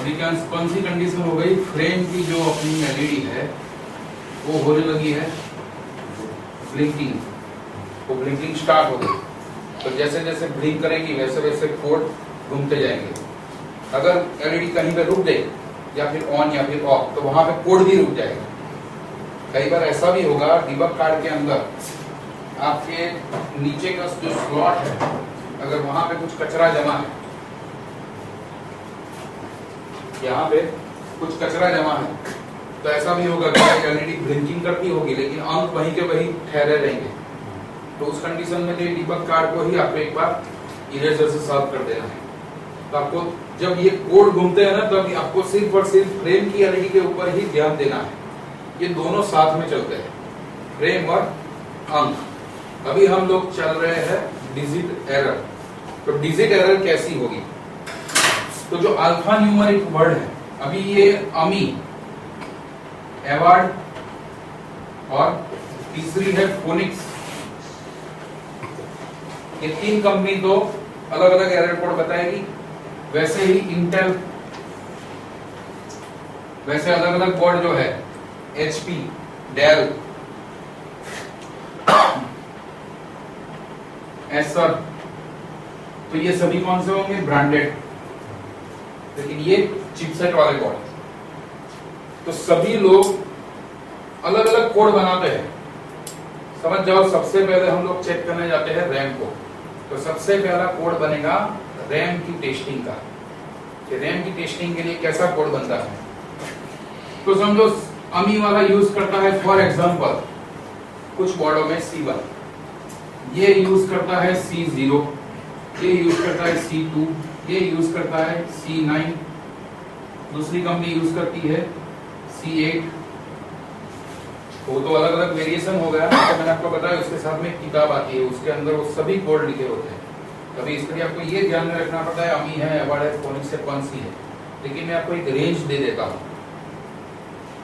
अभी कौन सी कंडीशन हो गई, फ्रेम की जो अपनी एलईडी है वो होने लगी है ब्लिंकिंग, वो ब्लिंकिंग स्टार्ट हो गई। तो जैसे जैसे ब्लिंक करेगी वैसे वैसे कोड घूमते जाएंगे। अगर एलईडी कहीं पे रुक गई या फिर ऑन या फिर ऑफ तो वहां पे कोड भी रुक जाएगा। कई बार ऐसा भी होगा डिबग कार्ड के अंदर आपके नीचे का जो स्लॉट है अगर वहां पे कुछ कचरा जमा है, यहाँ पे कुछ कचरा जमा है तो ऐसा भी होगा कि एलईडी ब्लिंकिंग करती होगी लेकिन अंक वहीं के वहीं ठहरे रहेंगे। तो उस कंडीशन में डिबग कार्ड को ही आपको एक बार इरेजर से सॉल्व कर देना है। तो आपको जब ये कोड घूमते हैं ना तब आपको सिर्फ और सिर्फ फ्रेम की एलईडी के ऊपर ही ध्यान देना है। ये दोनों साथ में चलते हैं, फ्रेम और अंक। अभी हम लोग चल रहे हैं डिजिट एरर। तो डिजिट एरर कैसी होगी, तो जो अल्फा न्यूमेरिक वर्ड है, अभी ये अमी, एवार्ड और तीसरी है फोनिक्स, ये तीन कंपनी तो अलग अलग एरर कोड बताएगी। वैसे ही इंटेल, वैसे अलग अलग बोर्ड जो है एचपी, डेल, एसर, तो ये सभी कौन से होंगे, ब्रांडेड। लेकिन ये चिपसेट वाले बोर्ड, तो सभी लोग अलग अलग कोड बनाते हैं। समझ जाओ, सबसे पहले हम लोग चेक करने जाते हैं रैम को। तो सबसे पहला कोड बनेगा रैम की टेस्टिंग का, कि रैम की टेस्टिंग के लिए कैसा कोड बनता है। तो समझो अमी वाला यूज करता है फॉर एग्जांपल कुछ बोर्डों में C1, ये यूज करता है C0, ये यूज करता है C2, ये यूज करता है C9, दूसरी कंपनी यूज करती है C8। वो तो अलग अलग वेरिएशन हो गया। तो मैंने आपको बताया उसके साथ में एक किताब आती है, उसके अंदर वो सभी कोड लिखे होते हैं। तभी इसके लिए आपको ये ध्यान में रखना पड़ता है अमी है, एवार्ड है, फोनिक्स है, कौन सी है। लेकिन मैं आपको एक रेंज दे देता हूं।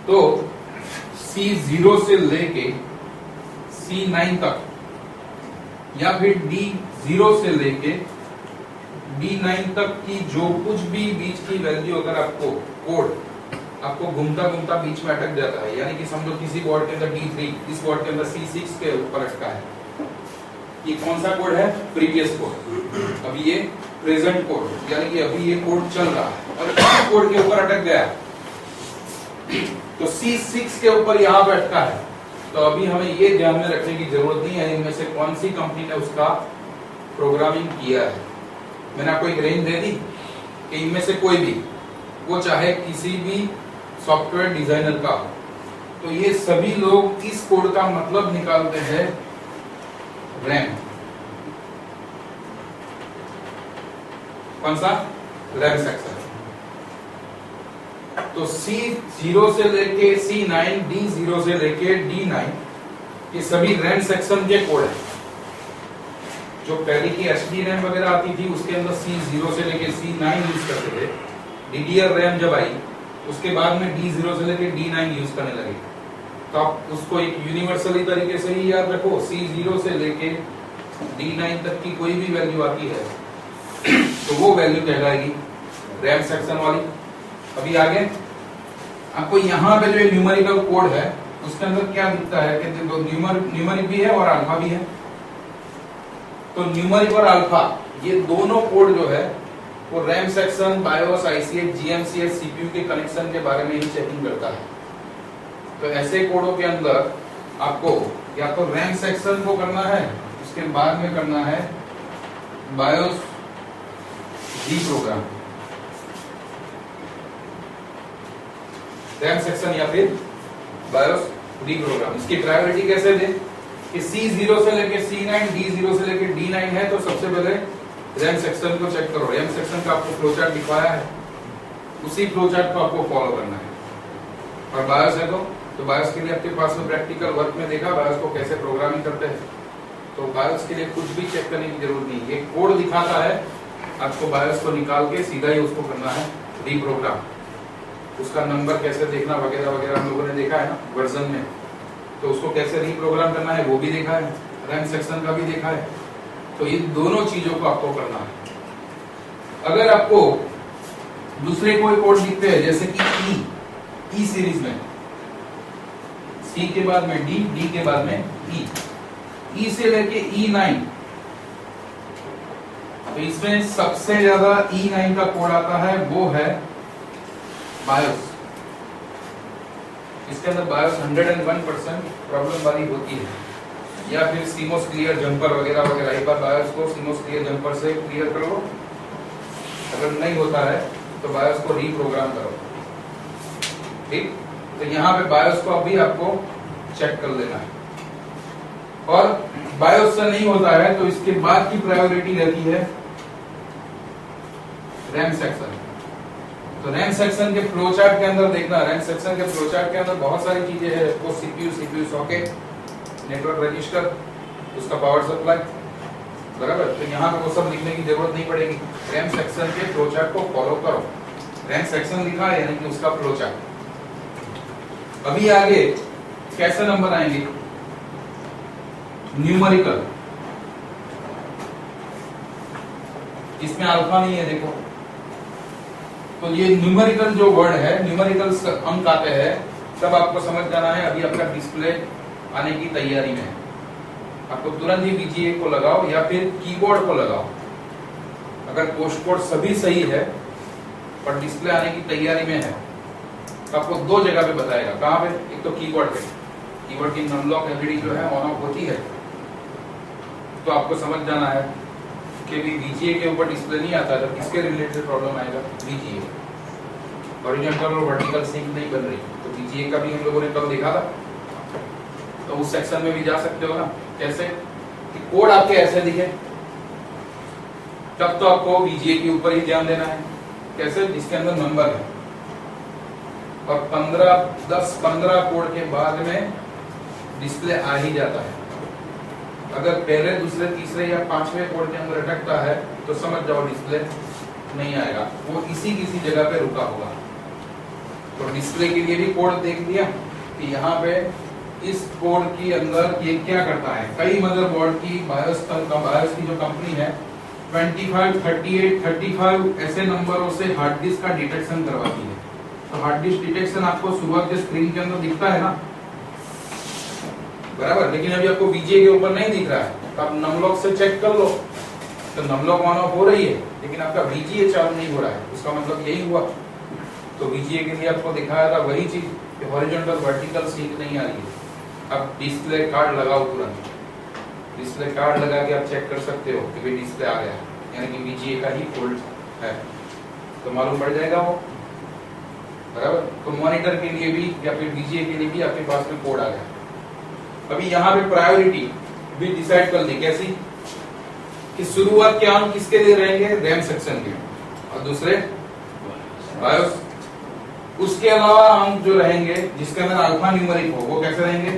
तो C0 से लेके C9 तक या फिर D0 से लेके D9 तक की जो कुछ भी बीच की वैल्यू अगर आपको कोड आपको घूमता घूमता बीच में अटक जाता है, यानी कि समझो किसी बोर्ड के अंदर D3, इस बोर्ड के अंदर C6 के ऊपर अटका है, ये कौन सा कोड है, प्रीवियस कोड। अभी ये प्रेजेंट कोड, यानी कि अभी ये कोड चल रहा है और इस कोड के ऊपर अटक गया तो C6 के ऊपर यहाँ पे अटका है। तो अभी हमें ये ध्यान में रखने की जरूरत नहीं है इनमें से कौन सी कंपनी ने उसका प्रोग्रामिंग किया है। मैंने आपको एक रेंज दे दी कि इनमें से कोई भी, वो चाहे किसी भी सॉफ्टवेयर डिजाइनर का हो, तो ये सभी लोग इस कोड का मतलब निकालते हैं रैम। कौन सा, रैम सेक्शन। तो C0 से लेके C9, D0 से लेके D9, ये सभी रैम सेक्शन के कोड हैं। जो पहले की HD रैम वगैरह आती थी उसके अंदर C0 से लेके C9 यूज करते थे। DDR रैम जब आई उसके बाद में D0 से लेके D9 यूज करने लगे। तो आप उसको एक यूनिवर्सली तरीके से ही याद रखो, C0 से लेके D9 तक की कोई भी वैल्यू आती है तो वो वैल्यू कहलाएगी रैम सेक्शन वाली। अभी आगे आपको यहाँ पे जो न्यूमेरिकल कोड है उसके अंदर क्या दिखता है कि न्यूमेरिक भी है और अल्फा भी है। तो न्यूमेरिक और अल्फा ये दोनों कोड जो है वो RAM section, BIOS, ICH, GMCH, CPU के कनेक्शन के बारे में ही चेकिंग करता है। तो ऐसे कोडों के अंदर आपको या तो रैम सेक्शन को करना है, उसके बाद में करना है बायोस रीप्रोग्राम, रैम सेक्शन या फिर बायोस रीप्रोग्राम। इसकी प्रायोरिटी कैसे दें कि C0 से लेके C9, D0 से लेके D9 है तो सबसे पहले रैम सेक्शन को चेक करो। रैम सेक्शन का आपको फ्लोचार्ट दिखाया है, उसी फ्लोचार्ट को आपको फॉलो करना है। और बायोस है तो बायोस के लिए आपके पास में प्रैक्टिकल वर्क में देखा बायोस को कैसे प्रोग्रामिंग करते हैं। तो बायोस के लिए कुछ भी चेक करने की जरूरत नहीं, ये कोड दिखाता है, आपको बायोस को निकाल के सीधा ही उसको करना है रीप्रोग्राम। उसका नंबर कैसे देखना वगैरह वगैरह हम लोगों ने देखा है ना वर्जन में, तो उसको कैसे रीप्रोग्राम करना है वो भी देखा है, रैम सेक्शन का भी देखा है। तो इन दोनों चीजों को आपको करना है। अगर आपको दूसरे कोई कोड लिखते हैं जैसे कि ई सीरीज में सी के बाद में डी, डी के बाद में ई से लेके E9, तो इसमें सबसे ज्यादा E9 का कोड आता है, वो है बायोस। इसके अंदर बायोस 101% प्रॉब्लम वाली होती है, या फिर सीमोस क्लियर जंपर वगैरह वगैरह। एक बार बायोस को सीमोस क्लियर जंपर से क्लियर कर लो, अगर नहीं होता है तो बायोस को रीप्रोग्राम करो, ठीक। तो यहाँ पे बायोस को अभी आपको चेक कर लेना है, और बायोस से नहीं होता है तो इसके बाद की प्रायोरिटी रहती है रैम सेक्शन। तो रैम सेक्शन के फ्लो चार्ट के अंदर देखना, रैम सेक्शन के फ्लो चार्ट के अंदर बहुत सारी चीजें हैं, वो सीपीयू सॉकेट, नेटवर्क रजिस्टर, उसका पावर सप्लाई, बराबर। तो यहाँ पे वो सब लिखने की जरूरत नहीं पड़ेगी, रैम सेक्शन के फ्लो चार्ट को फॉलो करो। रैम सेक्शन लिखा है यानी कि उसका फ्लो चार्ट। अभी आगे कैसे नंबर आएंगे, न्यूमेरिकल, इसमें अल्फा नहीं है देखो, तो ये न्यूमेरिकल जो वर्ड है, न्यूमेरिकल अंक आते हैं, तब आपको समझ जाना है अभी आपका डिस्प्ले आने की तैयारी में है। आपको तुरंत ही VGA को लगाओ या फिर कीबोर्ड को लगाओ। अगर पोस्ट कोड सभी सही है पर डिस्प्ले आने की तैयारी में है तो आपको दो जगह पे बताएगा। कहां पे, एक तो कीबोर्ड पे, कीबोर्ड की नमलॉक एलईडी जो है ऑन ऑफ होती है, तो आपको समझ जाना है कि भी VGA के ऊपर डिस्प्ले नहीं आता, तो किसके रिलेटेड प्रॉब्लम आएगा, VGA। हॉरिजॉन्टल और वर्टिकल सिंक नहीं बन रही, तो VGA का भी हम लोगों ने कल देखा था, तो उस सेक्शन में भी जा सकते हो ना। कैसे कि कोड आपके ऐसे दिखे, तब तो आपको VGA के ऊपर ही ध्यान देना है। कैसे, जिसके अंदर नंबर है, और 10-15 कोड के बाद में डिस्प्ले आ ही जाता है। अगर पहले, दूसरे, तीसरे या 5वें कोड के अंदर अटकता है तो समझ जाओ डिस्प्ले नहीं आएगा, वो किसी जगह पे रुका होगा। तो डिस्प्ले के लिए भी कोड देख लिया कि यहाँ पे इस कोड के अंदर ये क्या करता है। कई मदरबोर्ड की बायोस की जो कंपनी है 25, 38, 35 ऐसे नंबरों से हार्ड डिस्क का डिटेक्शन करवाती है। तो हार्ड डिस्क डिटेक्शन आपको सुबह के स्क्रीन के अंदर दिखता है ना, बराबर, लेकिन अभी आपको VGA के ऊपर नहीं दिख रहा है, तो आप नमलॉक से चेक कर लो। तो नमलॉक ऑन ऑफ हो रही है लेकिन आपका VGA चालू नहीं हो रहा है, उसका मतलब यही हुआ। तो VGA के लिए आपको दिखाया था वही चीज कि हॉरिजॉन्टल वर्टिकल सिंक नहीं आ रही है। अब डिस्प्ले कार्ड लगाओ, तुरंत डिस्प्ले कार्ड लगा के आप चेक कर सकते हो कि भाई डिस्प्ले आ गया, यानी कि VGA का ही फॉल्ट है, तो मालूम पड़ जाएगा वो, बराबर। तो मॉनिटर के लिए भी या फिर VGA के लिए भी आपके पास में कोड आ गया। अभी यहाँ पे प्रायोरिटी भी डिसाइड कर ली, कैसी कि शुरुआत के अंक किसके लिए रहेंगे, रैम सेक्शन के, और दूसरे बायोस। उसके अलावा अंक जो रहेंगे जिसके अंदर अल्फा न्यूमेरिक हो, वो कैसे रहेंगे,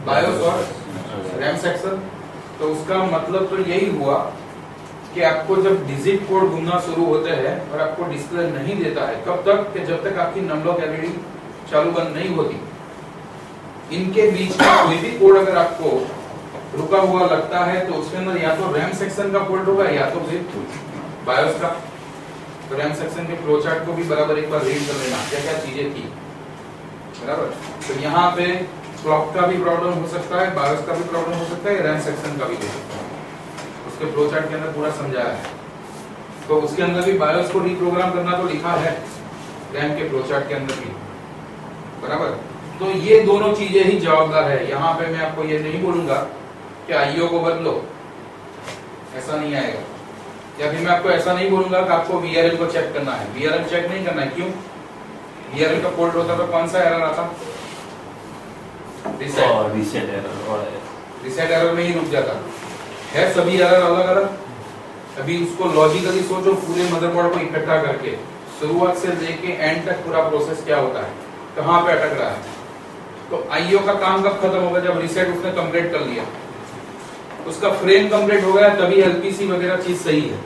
बायोस और रैम सेक्शन। तो उसका मतलब तो यही हुआ कि आपको जब डिजिट कोड घूमना शुरू होते हैं और आपको डिस्प्ले नहीं देता है, कब तक, कि जब तक आपकी नमलॉक एलईडी चालू बंद नहीं होती। इनके बीच में कोई भी कोड अगर आपको रुका हुआ लगता है तो उसके अंदर या तो रैम सेक्शन का फॉल्ट होगा या तो फिर बायोस का। तो रैम सेक्शन के फ्लो चार्ट को भी बराबर एक बार रीड कर लेना, क्या क्या चीजें थी, बराबर। तो यहाँ पे क्लॉक का भी प्रॉब्लम हो सकता है, बायोस का भी प्रॉब्लम हो सकता है, रैम सेक्शन का भी हो सकता है। उसके फ्लो चार्ट के अंदर पूरा समझाया है। तो उसके अंदर भी बायोस को रीप्रोग्राम करना तो लिखा है रैम के फ्लो चार्ट के अंदर भी, बराबर। तो ये दोनों चीजें ही जवाबदार है। यहाँ पे मैं आपको ये नहीं बोलूंगा कि आईओ को बदलो, ऐसा नहीं आएगा। या फिर मैं आपको ऐसा नहीं बोलूंगा कि आपको VRM को चेक करना है, VRM चेक नहीं करना है। क्यों, VRM का फॉल्ट होता तो कौन सा एरर आता, रीसेट एरर में ही रुक जाता है। सभी एरर अलग अलग। अभी उसको लॉजिकली सोचो, पूरे मदरबोर्ड को इकट्ठा करके शुरुआत से लेके एंड तक पूरा प्रोसेस क्या होता है, कहाँ पे अटक रहा है। तो आईओ का काम कब खत्म होगा, जब रीसेट उसने कंप्लीट कर लिया, उसका फ्रेम कंप्लीट हो गया, तभी एलपीसी वगैरह चीज सही है।